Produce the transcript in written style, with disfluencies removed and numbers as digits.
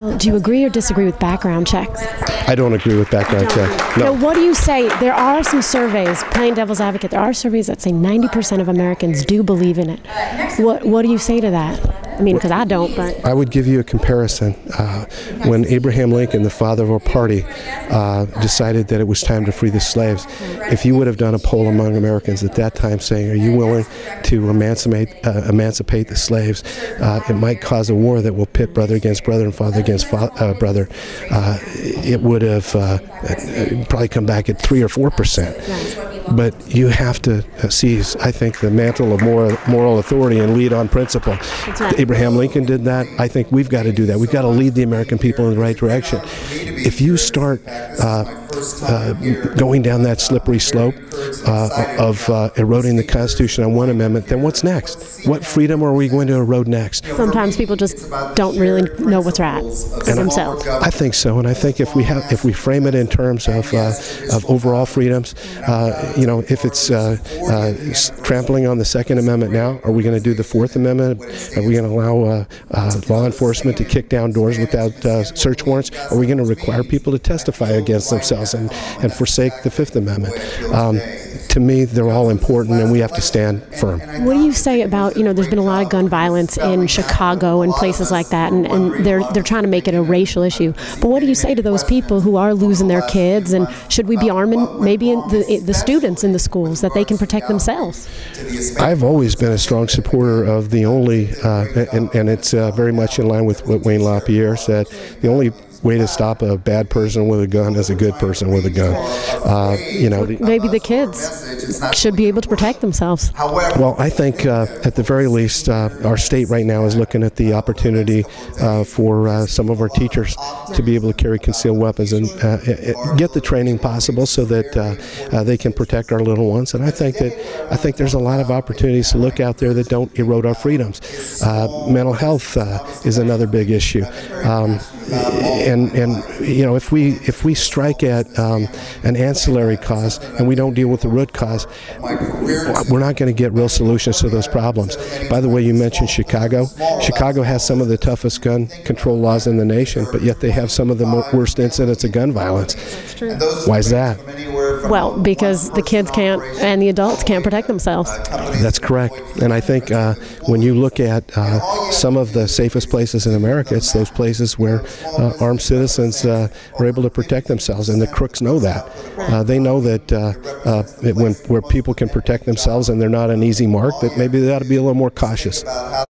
Do you agree or disagree with background checks? I don't agree with background checks. No. Now, what do you say? There are some surveys, playing devil's advocate, there are surveys that say 90% of Americans do believe in it. What do you say to that? I mean, because I don't, but... I would give you a comparison. When Abraham Lincoln, the father of our party, decided that it was time to free the slaves, if you would have done a poll among Americans at that time saying, are you willing to emancipate the slaves, it might cause a war that will pit brother against brother and father against brother, it would have probably come back at 3 or 4%. But you have to seize, I think, the mantle of moral authority and lead on principle. Abraham Lincoln did that. I think we've got to do that. We've got to lead the American people in the right direction. If you start going down that slippery slope of eroding the Constitution on one amendment, then what's next? What freedom are we going to erode next? Sometimes people just don't really know what's right for themselves. I think so, and I think if we frame it in terms of overall freedoms, if it's trampling on the Second Amendment now, are we going to do the Fourth Amendment? Are we going to allow law enforcement to kick down doors without search warrants? Are we going to require people to testify against themselves and forsake the Fifth Amendment? To me, they're all important, and we have to stand firm. What do you say about, there's been a lot of gun violence in Chicago and places like that, and they're trying to make it a racial issue. But what do you say to those people who are losing their kids, and should we be arming maybe the students in the schools that they can protect themselves? I've always been a strong supporter of the only, and it's very much in line with what Wayne LaPierre said, the only way to stop a bad person with a gun is a good person with a gun. Maybe the kids should be able to protect themselves. Well, I think at the very least, our state right now is looking at the opportunity for some of our teachers to be able to carry concealed weapons and get the training possible so that they can protect our little ones. And I think there's a lot of opportunities to look out there that don't erode our freedoms. Mental health is another big issue. If we strike at an ancillary cause and we don't deal with the root cause, we're not going to get real solutions to those problems. By the way, you mentioned Chicago. Chicago has some of the toughest gun control laws in the nation, but yet they have some of the worst incidents of gun violence. That's true. Why is that? Well, because the kids can't and the adults can't protect themselves. That's correct. And I think when you look at some of the safest places in America, it's those places where armed citizens are able to protect themselves, and the crooks know that. They know that where people can protect themselves and they're not an easy mark, that maybe they ought to be a little more cautious.